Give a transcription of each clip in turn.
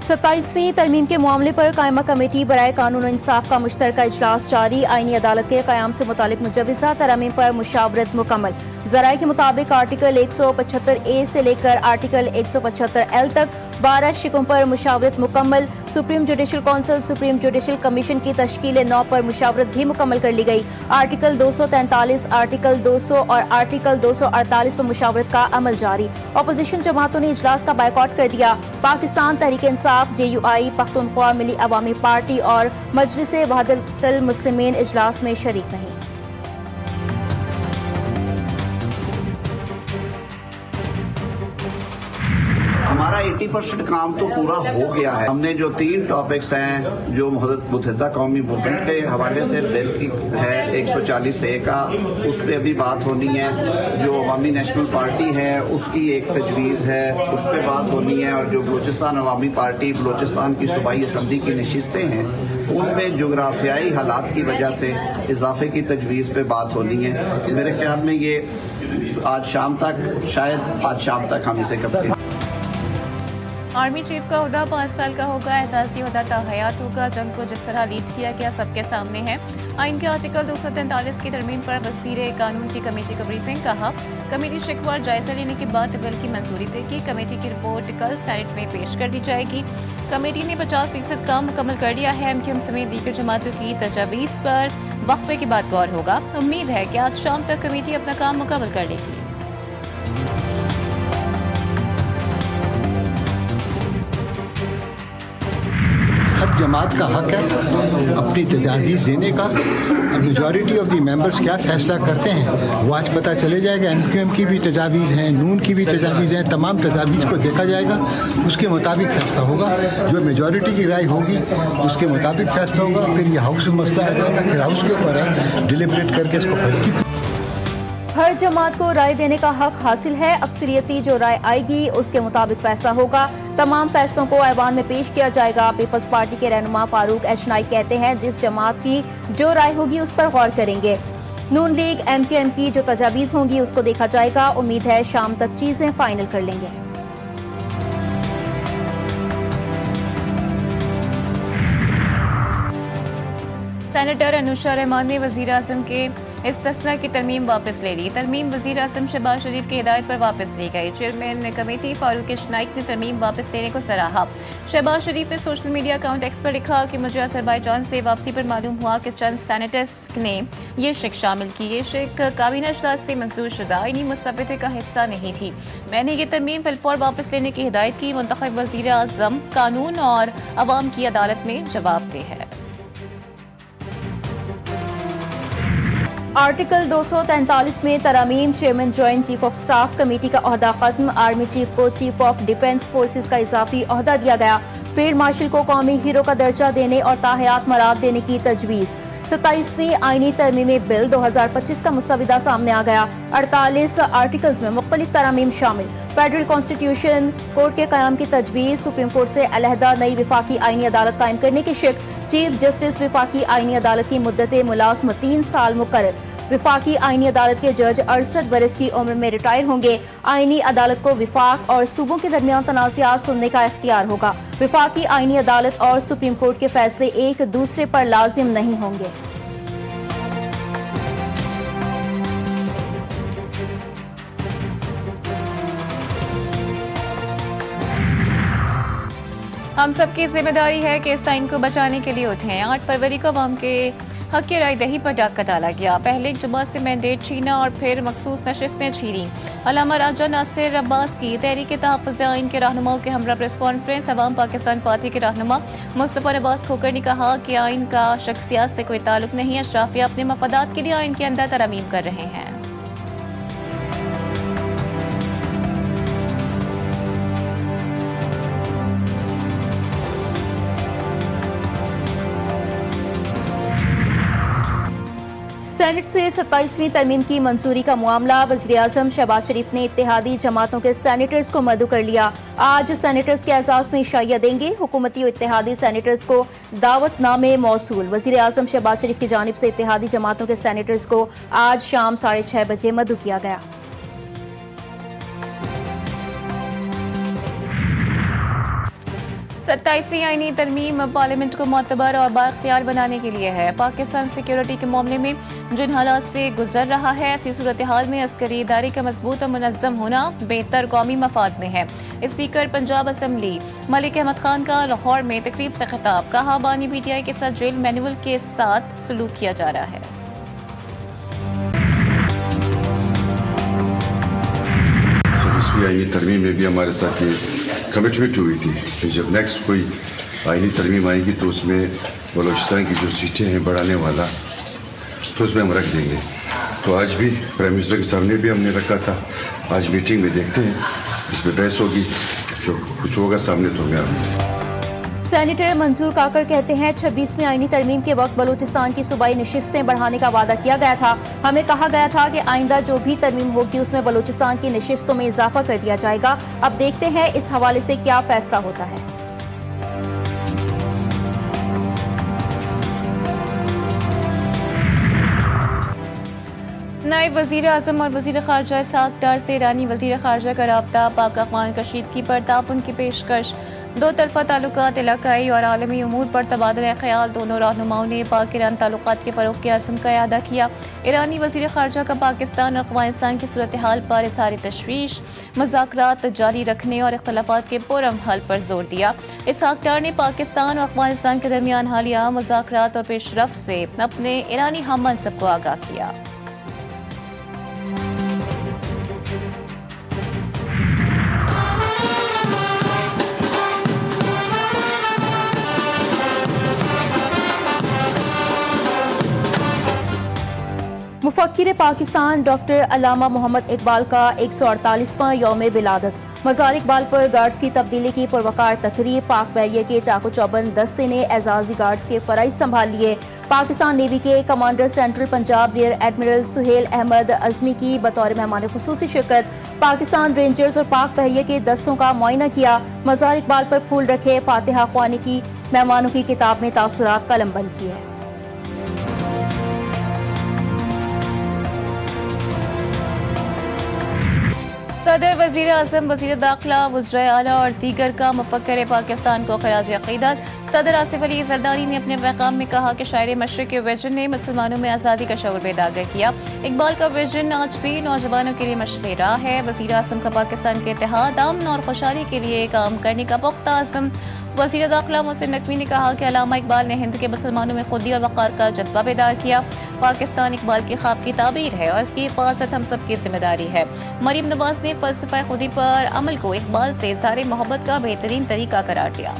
27वीं तरमीम के मामले पर कायमा कमेटी बराए कानून और इंसाफ का मुश्तरका इजलास जारी। आईनी अदालत के क़याम से मुतालिक मुजव्वज़ा तरमीम पर मुशावरत मुकम्मल। ज़राए के मुताबिक आर्टिकल 175A से लेकर आर्टिकल 175L तक 12 शिकों पर मुशावरत मुकम्मल। Supreme judicial council supreme judicial commission की तश्कील 9 पर मुशावरत भी मुकम्मल कर ली गई। आर्टिकल 243, आर्टिकल 200 और आर्टिकल 248 पर मुशावरत का अमल जारी। अपोजिशन जमातों ने इजलास का बायकॉट कर दिया। पाकिस्तान तहरीक इंसाफ, JUI, पख्तूनख्वा मिली अवामी पार्टी और मजलिस वहदतुल मुस्लिमीन इजलास में शरीक नहीं। हमारा 80% काम तो पूरा हो गया है। हमने जो 3 टॉपिक्स हैं जो मुत्तहिदा कौमी मूवमेंट के हवाले से बिल की है 140A का, उस पर अभी बात होनी है। जो अवामी नेशनल पार्टी है उसकी एक तजवीज़ है, उस पर बात होनी है। और जो बलूचिस्तान अवामी पार्टी बलूचिस्तान की सूबाई असम्बली की नशिस्तें हैं उनमें जोग्राफियाई हालात की वजह से इजाफे की तजवीज़ पे बात होनी है। मेरे ख्याल में ये आज शाम तक हम इसे कंप्लीट। आर्मी चीफ का ओहदा 5 साल का होगा। एहसासी ओहदा ताहयात होगा। जंग को जिस तरह लीड किया गया सबके सामने है। आइन के आर्टिकल 243 की तरमीम पर वज़ीर कानून की कमेटी का ब्रीफिंग। कहा कमेटी शिकवार जायजा लेने के बाद बिल की मंजूरी देगी। कमेटी की रिपोर्ट कल सेनेट में पेश कर दी जाएगी। कमेटी ने 50% काम मुकम्मल कर लिया है। MQM समेत दीगर जमातों की तजावीज़ पर वक्फे के बाद गौर होगा। उम्मीद है कि आज शाम तक कमेटी अपना काम मुकम्मल कर लेगी। हर जमात का हक है अपनी तजावीज़ देने का। मेजॉरिटी ऑफ दी मेंबर्स क्या फैसला करते हैं वो आज पता चले जाएगा। MQM की भी तजावीज़ हैं, नून की भी तजावीज़ हैं। तमाम तजावीज़ को देखा जाएगा, उसके मुताबिक फैसला होगा। जो मेजॉरिटी की राय होगी उसके मुताबिक फैसला होगा। फिर ये हाउस में मसला आ जाएगा, फिर हाउस के ऊपर है डिलिब्रेट करके इसको फैसला। हर जमात को राय देने का हक हासिल है। अक्सरियती जो राय आएगी उसके मुताबिक फैसला होगा। तमाम फैसलों को ऐवान में पेश किया जाएगा। पीपल्स पार्टी के रहनुमा फारूक H नाइक कहते हैं जिस जमात की जो राय होगी उस पर गौर करेंगे। नून लीग MQM की जो तजावीज़ होंगी उसको देखा जाएगा। उम्मीद है शाम तक चीजें फाइनल कर लेंगे। सेनेटर अनुशा रहमान ने वज़ीर आज़म के इस्तिस्ना की तरमीम वापस ले ली। तरमीम वज़ीर आज़म शहबाज शरीफ की हिदायत पर वापस ली गई। Chairman committee Farooq H Naik ने तरमीम वापस लेने को सराहा। शहबाज शरीफ ने सोशल मीडिया अकाउंट X पर लिखा कि मुझे अज़रबैजान से वापसी पर मालूम हुआ कि चंद सेनेटर्स ने ये शिक शामिल की। ये शिक काबीना इजलास से मंजूर शुदा इन्हीं मुसव्वदे का हिस्सा नहीं थी। मैंने ये तरमीम फिलफौर वापस लेने की हिदायत की। मुंतखब वज़ीर आज़म कानून और अवाम की अदालत में जवाबदेह है। आर्टिकल 243 में तरमीम। Chairman joint chief of staff committee का ओहदा खत्म। आर्मी चीफ को चीफ ऑफ डिफेंस फोर्सेस का इजाफी ओहदा दिया गया। फील्ड मार्शल को कौमी हीरो का दर्जा देने और ताहयात मराद देने की तजवीज़। 27वीं आईनी तरमीमी बिल 2025 का मुसविदा सामने आ गया। 48 आर्टिकल्स में मुख्तलिफ तरमीम शामिल। फेडरल कॉन्स्टिट्यूशन कोर्ट के क़याम की तजवीज़। सुप्रीम कोर्ट से अलहदा नई विफाकी आईनी अदालत कायम करने की शिक। चीफ जस्टिस विफाकी आईनी अदालत की मुद्दत मुलाज़मत 3 साल मुकर्रर। विफाकी आईनी अदालत के जज 68 बरस की उम्र में रिटायर होंगे। आईनी अदालत को विफाक और सूबों के दरमियान तनाज़ात सुनने का इख्तियार होगा। विफाकी आईनी अदालत और सुप्रीम कोर्ट के फैसले एक दूसरे पर लाजिम नहीं होंगे। हम सबकी जिम्मेदारी है कि इस आइन को बचाने के लिए उठें। 8 फरवरी को अवाम के हक की राय दही पर डाका डाला गया। पहले एक जमात से मैंडेट छीना और फिर मखसूस नशिस्तें छीनी। अल्लामा राजा नासिर अब्बास की तहरीक तहफ़्फ़ुज़ आइन के रहनुमाओं के हमरा प्रेस कॉन्फ्रेंस। अवाम पाकिस्तान पार्टी के रहनुमा मुस्तफ़ा नवाज़ खोकर ने कहा कि आइन का शख्सियात से कोई ताल्लुक नहीं है। अशराफिया अपने मफादात के लिए आइन के अंदर तरमीम कर रहे हैं। सेनेट से 27वीं तरमीम की मंजूरी का मामला। वज़ीर आज़म शहबाज शरीफ ने इत्तेहादी जमातों के सेनेटर्स को मदऊ कर लिया। आज सेनेटर्स के एजाज़ में इशाइया देंगे। हुकूमती और इत्तेहादी सेनेटर्स को दावतनामे मौसूल। वज़ीर आज़म शहबाज शरीफ की जानिब से इत्तेहादी जमातों के सेनेटर्स को आज शाम 6:30 बजे मदऊ किया गया। 27वीं आईनी तरमीम पार्लियामेंट को मोतबर और बाख्तियार बनाने के लिए है। पाकिस्तान सिक्योरिटी के मामले में जिन हालात से गुजर रहा है, ऐसी सूरत हाल में अस्करी इदारे का मजबूत और मुनज़्ज़म होना बेहतर कौमी मफाद में है। स्पीकर पंजाब असम्बली मलिक अहमद खान का लाहौर में तकरीब से खिताब, कहा बानी PTI के साथ जेल मैनुअल के साथ सलूक किया जा रहा है। 26वीं आईनी तरमीम में भी हमारे साथ ये कमिटमेंट हुई थी कि जब नेक्स्ट कोई आईनी तरमीम आएगी तो उसमें बलोचिस्तान की जो सीटें हैं बढ़ाने वाला, तो उसमें हम रख देंगे। तो आज भी प्राइम मिनिस्टर के सामने भी हमने रखा था। आज मीटिंग में देखते हैं, इसमें बहस होगी, जो कुछ होगा सामने तो हमें सेनेटर मंजूर काकर कहते हैं 26वीं आईनी तरमीम के वक्त बलूचिस्तान की सूबाई नशिस्तें बढ़ाने का वादा किया गया था। हमें कहा गया था कि आइंदा जो भी तरमीम होगी उसमें बलूचिस्तान की नशिस्तों में इजाफा कर दिया जाएगा। अब देखते हैं इस हवाले से क्या फैसला होता है। नायब वज़ीर आज़म और वज़ीर ख़ारजा इसहाक़ डार से ईरानी वज़ीर ख़ारजा का राब्ता, पाक अफ़गान कशीदगी पर ताउन की पेशकश, दो तरफ़ा ताल्लुकात, इलाकाई और आलमी उमूर पर तबादला ख़याल। दोनों रहनुमाओं ने पाक ईरान ताल्लुकात के फ़रोग़ के अज़्म का इआदा किया। ईरानी वज़ीर ख़ारजा का पाकिस्तान और अफ़गानिस्तान की सूरत हाल पर इज़हार तशवीश, मुज़ाकरात जारी रखने और इख्तलाफ़ात के पुरअमन हल पर जोर दिया। इसहाक़ डार ने पाकिस्तान और अफ़गानिस्तान के दरमियान हालिया मुज़ाकरात और पेशरफ्त से अपने ईरानी हम मनसब को आगाह किया। मुफक्किर पाकिस्तान डॉक्टर अल्लामा मोहम्मद इकबाल का 148वां यौम विलादत। मज़ार इकबाल पर गार्ड्स की तब्दीली की पुरवकार तकरीब। पाक बहरिया के चाको चौबंद दस्ते ने एजाजी गार्ड्स के फ़राइज़ संभाल लिए। पाकिस्तान नेवी के commander central Punjab rear admiral Suhail Ahmed Azmi की बतौर मेहमान खुसूसी शिरकत। पाकिस्तान रेंजर्स और पाक बहरिया के दस्तों का मुआयना किया। मज़ार इकबाल पर फूल रखे, फातिहा ख्वानी की। मेहमानों की किताब में तासुरात कलमबंद की है। सदर, वज़ीर आज़म, वज़ीर दाखिला, वज़ीर आला और दीगर का मुफक्किर पाकिस्तान को ख़िराज अक़ीदत। सदर आसिफ अली ज़रदारी ने अपने पैगाम में कहा कि शायर मशरिक़ के विजन ने मुसलमानों में आज़ादी का शऊर पैदा किया। इकबाल का विजन आज भी नौजवानों के लिए मशअल राह है। वज़ीर आज़म का पाकिस्तान के इत्तेहाद, अमन और खुशहाली के लिए काम करने का पुख्ता अज़्म। वज़ीर दाखिला मोहसिन नकवी ने कहा कि अल्लामा इकबाल ने हिंद के मुसलमानों में खुदी और वक़ार का जज्बा पैदा किया। पाकिस्तान इकबाल के ख्वाब की ताबीर है और इसकी हिफाजत हम सब की जिम्मेदारी है। मरीम नवाज ने फ़लसफ़ा खुदी पर अमल को इकबाल से इज़हार मोहब्बत का बेहतरीन तरीका करार दिया।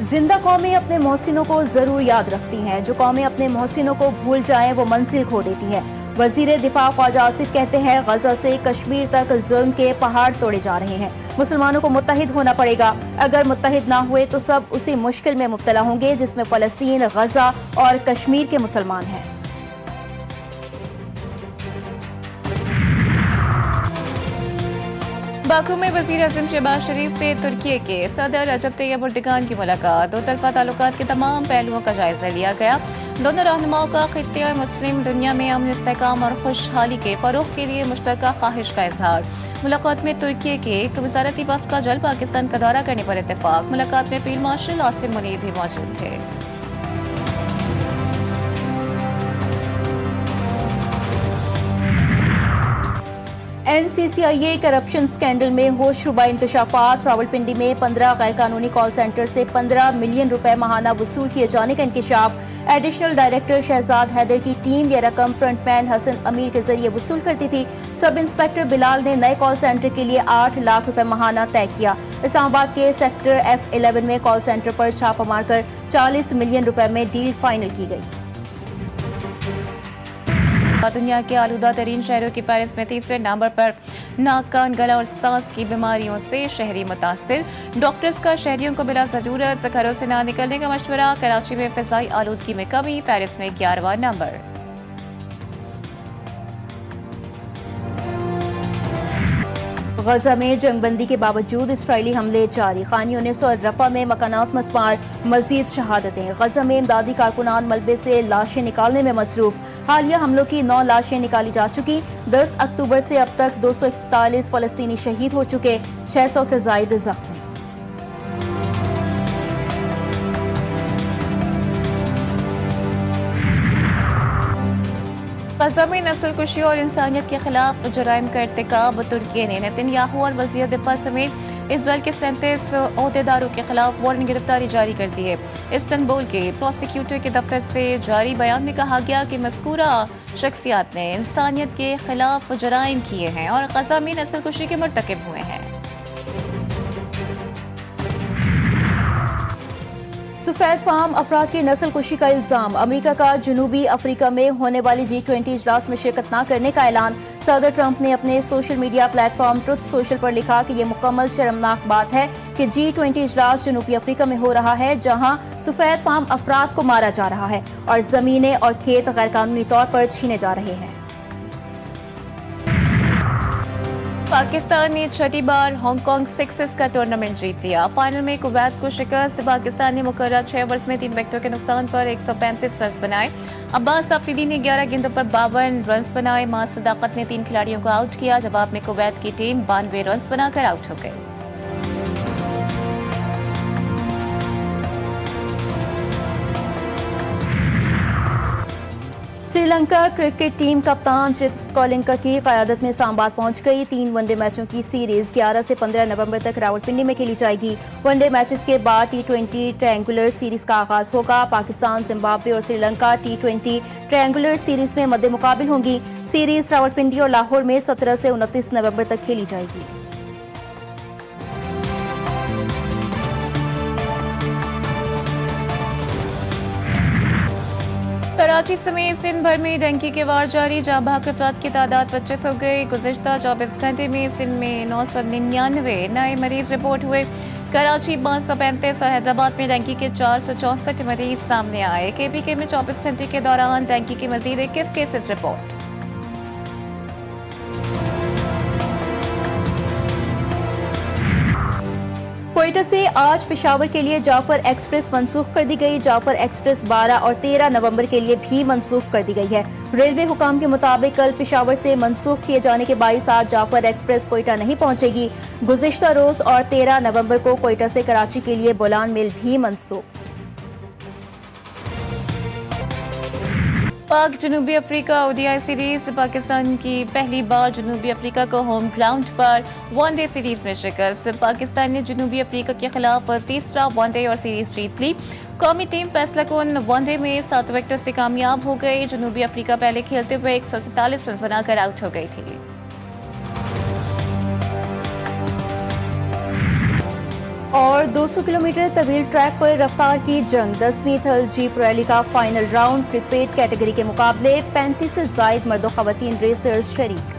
जिंदा कौमें अपने मोहसिनों को जरूर याद रखती हैं। जो कौमें अपने मोहसिनों को भूल जाएं वो मंजिल खो देती हैं। वजीर दिफा ख्वाजा आसिफ कहते हैं गजा से कश्मीर तक जुल्म के पहाड़ तोड़े जा रहे हैं। मुसलमानों को मुत्तहिद होना पड़ेगा। अगर मुत्तहिद ना हुए तो सब उसी मुश्किल में मुब्तला होंगे जिसमें फ़लस्तीन, गजा और कश्मीर के मुसलमान हैं। बाकू में वज़ीर आज़म शहबाज शरीफ से तुर्की के सदर रजब तैयब एर्दोगान की मुलाकात। दो तरफ़ा ताल्लुकात के तमाम पहलुओं का जायजा लिया गया। दोनों रहनुमाओं का खित्ते और मुस्लिम दुनिया में अमन, इस्तेहकाम और खुशहाली के फ़रोग़ के लिए मुश्तरका ख्वाहिश का इजहार। मुलाकात में तुर्की के एक वज़ारती वफ़द का जल्द पाकिस्तान का दौरा करने पर इत्तेफाक। मुलाकात में फील्ड मार्शल आसिम मुनीर भी मौजूद थे। NCCIA करप्शन स्कैंडल में होशरुबा इंकशाफात। रावलपिंडी में 15 गैर कानूनी कॉल सेंटर से 15 मिलियन रुपए माहाना वसूल किए जाने का इंकशाफ। एडिशनल डायरेक्टर शहजाद हैदर की टीम यह रकम फ्रंटमैन हसन अमीर के जरिए वसूल करती थी। सब इंस्पेक्टर बिलाल ने नए कॉल सेंटर के लिए 8 लाख रुपए माहाना तय किया। इस्लामाबाद के सेक्टर F11 में कॉल सेंटर पर छापा मारकर 40 मिलियन रुपए में डील फाइनल की गई। दुनिया के आलूदा तरीन शहरों की पेरिस में 30वें नंबर पर नाक, कान, गला और सांस की बीमारियों से शहरी मुतासिर। डॉक्टर्स का शहरियों को बिला जरूरत घरों से ना निकलने का मशवरा। कराची में फिजाई आलूदगी में कमी, पेरिस में 11वां नंबर। गजा में जंगबंदी के बावजूद इसराइली हमले जारी, खान यूनिस और रफा में मकानात मस्मार, मजीद शहादतें। गजा में इमदादी कारकुनान मलबे से लाशें निकालने में मसरूफ, हालिया हमलों की 9 लाशें निकाली जा चुकी। 10 अक्टूबर से अब तक 241 फलस्तीनी शहीद हो चुके, 600 से जायद जख्मी। गजा में नस्ल कुशी और इंसानियत के खिलाफ जराइम का इर्तिकाब, तुर्की ने नेतन्याहू और वज़ीर दिफा समेत इजराइल के 37 ओहदेदारों के खिलाफ वारंट गिरफ्तारी जारी कर दी है। इस्तांबुल के प्रोसिक्यूटर के दफ्तर से जारी बयान में कहा गया कि मज़कूरा शख्सियात ने इंसानियत के खिलाफ जराइम किए हैं और गजा में नस्ल कुशी के मर्तकब हुए हैं। सफेद फार्म अफराद की नस्ल कुशी का इल्जाम, अमेरिका का जनूबी अफ्रीका में होने वाली G20 इजलास में शिरकत न करने का ऐलान। सदर ट्रंप ने अपने social media platform truth social पर लिखा कि यह मुकम्मल शर्मनाक बात है कि G20 इजलास जनूबी अफ्रीका में हो रहा है, जहां सफेद फार्म अफराद को मारा जा रहा है और जमीनें और खेत गैरकानूनी तौर पर छीने जा रहे हैं। पाकिस्तान ने छठी बार हांगकांग सिक्सेस का टूर्नामेंट जीत लिया। फाइनल में कुवैत को शिकस्त। पाकिस्तान ने मुकर्रर 6 ओवर्स में 3 विकेटों के नुकसान पर 135 रन बनाए। अब्बास आफरीदी ने 11 गेंदों पर 52 रन बनाए। मां सदाकत ने 3 खिलाड़ियों को आउट किया। जवाब में कुवैत की टीम 92 रन बनाकर आउट हो गई। श्रीलंका क्रिकेट टीम कप्तान त्रिस्कोलिंका की क़यादत में इस्लामाबाद पहुंच गई। 3 वनडे मैचों की सीरीज 11 से 15 नवंबर तक रावलपिंडी में खेली जाएगी। वनडे मैचेस के बाद T20 ट्रायंगुलर सीरीज का आगाज होगा। पाकिस्तान, जिम्बाब्वे और श्रीलंका T20 ट्रायंगुलर सीरीज में मद्दे मुकाबिल होंगी। सीरीज रावलपिंडी और लाहौर में 17 से 29 नवंबर तक खेली जाएगी। कराची समेत सिंध भर में डेंगू के वार जारी, जहां भाग अफराद की तादाद 25 हो गई। गुज़िश्ता 24 घंटे में सिंध में 999 नए मरीज रिपोर्ट हुए। कराची 535 और हैदराबाद में डेंगू के 464 मरीज सामने आए। KPK में 24 घंटे के दौरान डेंगू के मजीद 21 केसेस रिपोर्ट। क्वेटा से आज पेशावर के लिए जाफर एक्सप्रेस मनसूख कर दी गई। जाफर एक्सप्रेस 12 और 13 नवंबर के लिए भी मनसूख कर दी गई है। रेलवे हुकाम के मुताबिक कल पेशावर से मनसूख किए जाने के बाइस आज जाफर एक्सप्रेस क्वेटा नहीं पहुंचेगी। गुज़िश्ता रोज और 13 नवंबर को क्वेटा से कराची के लिए बोलान मेल भी मनसूख। पाक जनूबी अफ्रीका ODI सीरीज। पाकिस्तान की पहली बार जनूबी अफ्रीका को होम ग्राउंड पर वनडे सीरीज में शिकस्त। पाकिस्तान ने जनूबी अफ्रीका के खिलाफ तीसरा वनडे और सीरीज जीत ली। कौमी टीम फैसला कुन वनडे में 7 विकेटों से कामयाब हो गई। जनूबी अफ्रीका पहले खेलते हुए 147 रन बनाकर आउट हो गई थी। और 200 किलोमीटर तवील ट्रैक पर रफ्तार की जंग। 10वीं थल जीप रैली का फाइनल राउंड। प्रीपेड कैटेगरी के मुकाबले 35 से जायद मर्द व खवातीन रेसर्स शरीक।